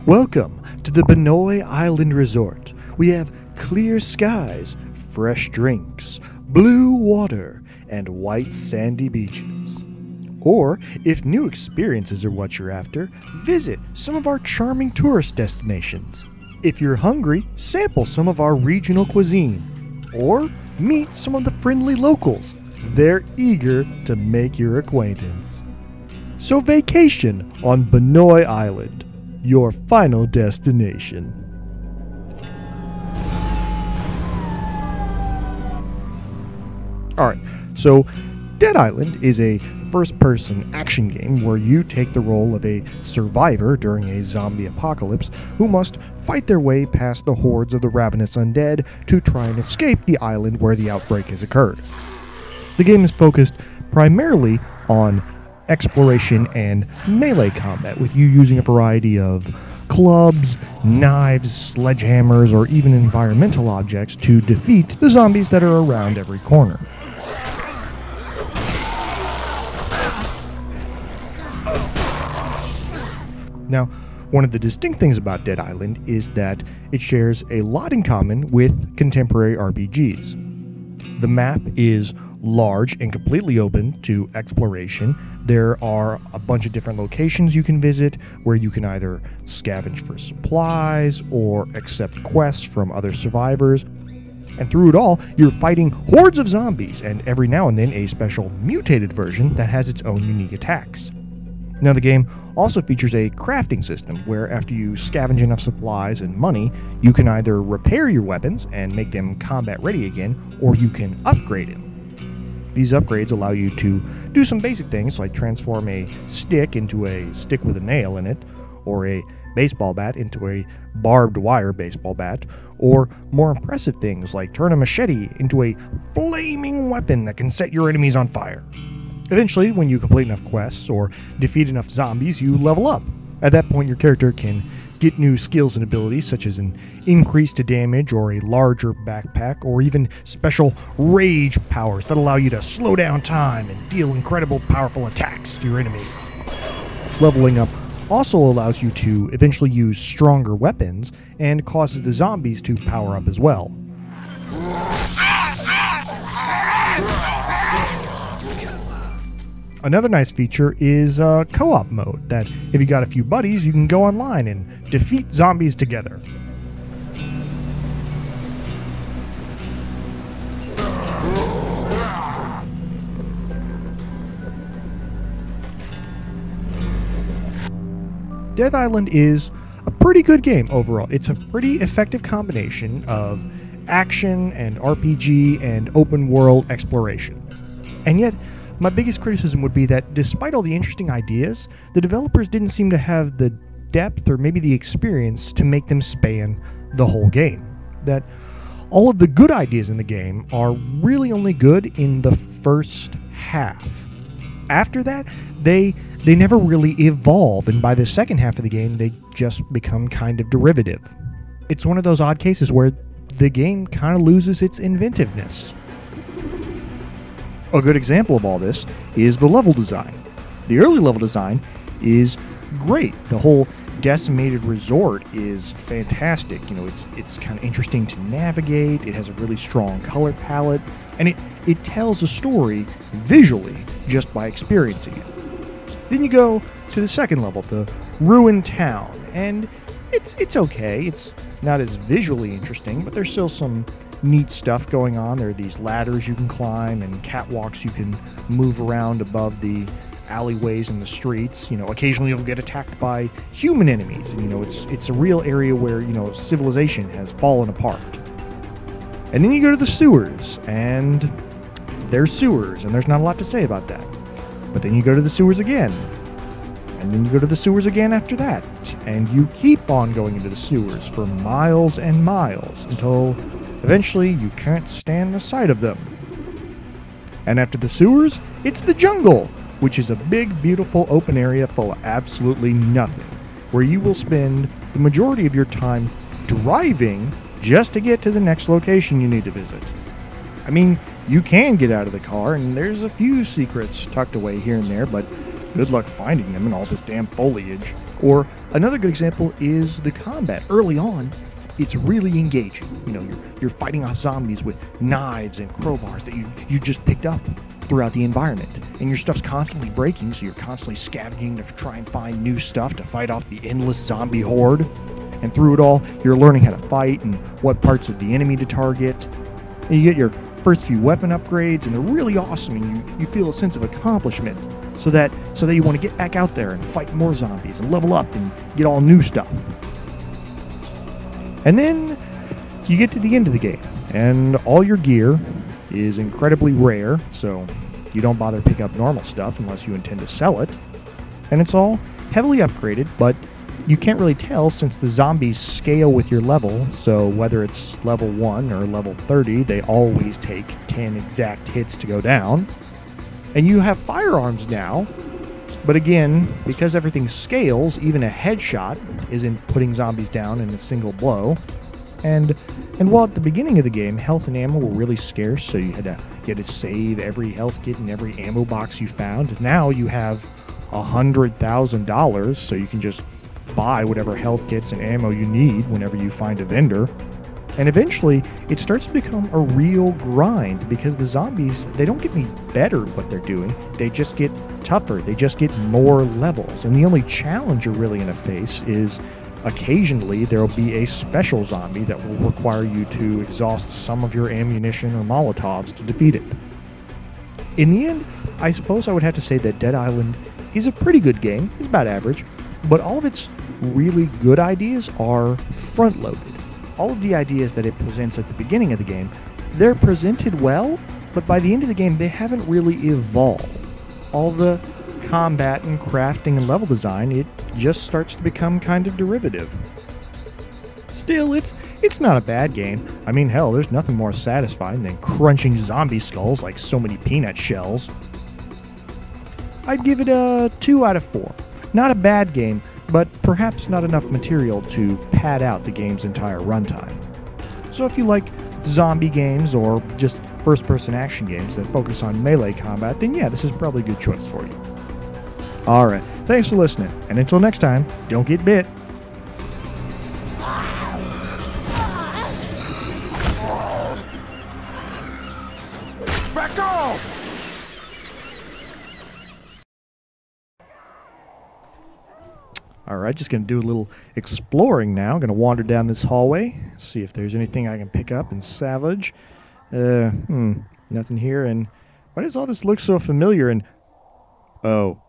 Welcome to the Banoi Island Resort. We have clear skies, fresh drinks, blue water, and white sandy beaches. Or, if new experiences are what you're after, visit some of our charming tourist destinations. If you're hungry, sample some of our regional cuisine. Or, meet some of the friendly locals. They're eager to make your acquaintance. So vacation on Banoi Island, your final destination. Alright, so Dead Island is a first-person action game where you take the role of a survivor during a zombie apocalypse who must fight their way past the hordes of the ravenous undead to try and escape the island where the outbreak has occurred. The game is focused primarily on exploration and melee combat, with you using a variety of clubs, knives, sledgehammers, or even environmental objects to defeat the zombies that are around every corner. Now, one of the distinct things about Dead Island is that it shares a lot in common with contemporary RPGs. The map is large and completely open to exploration. There are a bunch of different locations you can visit where you can either scavenge for supplies or accept quests from other survivors. And through it all, you're fighting hordes of zombies and every now and then a special mutated version that has its own unique attacks. Now, the game also features a crafting system where after you scavenge enough supplies and money, you can either repair your weapons and make them combat ready again, or you can upgrade them. These upgrades allow you to do some basic things like transform a stick into a stick with a nail in it, or a baseball bat into a barbed wire baseball bat, or more impressive things like turn a machete into a flaming weapon that can set your enemies on fire. Eventually, when you complete enough quests or defeat enough zombies, you level up. At that point, your character can get new skills and abilities such as an increase to damage or a larger backpack, or even special rage powers that allow you to slow down time and deal incredible powerful attacks to your enemies. Leveling up also allows you to eventually use stronger weapons and causes the zombies to power up as well. Another nice feature is co-op mode, that if you got a few buddies, you can go online and defeat zombies together. Dead Island is a pretty good game overall. It's a pretty effective combination of action and RPG and open world exploration. And yet, my biggest criticism would be that despite all the interesting ideas, the developers didn't seem to have the depth or maybe the experience to make them span the whole game. That all of the good ideas in the game are really only good in the first half. After that, they never really evolve, and by the second half of the game, they just become kind of derivative. It's one of those odd cases where the game kind of loses its inventiveness. A good example of all this is the level design. The early level design is great. The whole decimated resort is fantastic. You know, it's kind of interesting to navigate. It has a really strong color palette, and it tells a story visually just by experiencing it. Then you go to the second level, the ruined town, and it's okay. It's not as visually interesting, but there's still some neat stuff going on. There are these ladders you can climb and catwalks you can move around above the alleyways and the streets. You know, occasionally you'll get attacked by human enemies, and you know, it's a real area where, you know, civilization has fallen apart. And then you go to the sewers, and there's sewers, and there's not a lot to say about that. But then you go to the sewers again, and then you go to the sewers again after that, and you keep on going into the sewers for miles and miles until eventually you can't stand the sight of them. And after the sewers, it's the jungle, which is a big, beautiful open area full of absolutely nothing, where you will spend the majority of your time driving just to get to the next location you need to visit. I mean, you can get out of the car, and there's a few secrets tucked away here and there, but Good luck finding them in all this damn foliage. Or another good example is the combat. Early on, it's really engaging. You know, you're fighting off zombies with knives and crowbars that you just picked up throughout the environment. And your stuff's constantly breaking, so you're constantly scavenging to try and find new stuff to fight off the endless zombie horde. And through it all, you're learning how to fight and what parts of the enemy to target. And you get your first few weapon upgrades, and they're really awesome, and you feel a sense of accomplishment so that you want to get back out there and fight more zombies and level up and get all new stuff. And then you get to the end of the game, and all your gear is incredibly rare, so you don't bother pick up normal stuff unless you intend to sell it. And it's all heavily upgraded, but you can't really tell since the zombies scale with your level, so whether it's level 1 or level 30, they always take 10 exact hits to go down. And you have firearms now, but again, because everything scales, even a headshot isn't putting zombies down in a single blow. And while at the beginning of the game, health and ammo were really scarce, so you had to save every health kit and every ammo box you found, now you have $100,000, so you can just buy whatever health kits and ammo you need whenever you find a vendor. And eventually, it starts to become a real grind because the zombies, they don't get any better at what they're doing. They just get tougher. They just get more levels. And the only challenge you're really going to face is occasionally there will be a special zombie that will require you to exhaust some of your ammunition or Molotovs to defeat it. In the end, I suppose I would have to say that Dead Island is a pretty good game. It's about average. But all of its really good ideas are front-loaded. All of the ideas that it presents at the beginning of the game, they're presented well, but by the end of the game, they haven't really evolved. All the combat and crafting and level design, it just starts to become kind of derivative. Still, it's not a bad game. I mean, hell, there's nothing more satisfying than crunching zombie skulls like so many peanut shells. I'd give it a 2 out of 4. Not a bad game, but perhaps not enough material to pad out the game's entire runtime. So if you like zombie games or just first-person action games that focus on melee combat, then yeah, this is probably a good choice for you. Alright, thanks for listening, and until next time, don't get bit. Back off! Alright, just going to do a little exploring now. Going to wander down this hallway, see if there's anything I can pick up and salvage. Nothing here. And why does all this look so familiar? And oh.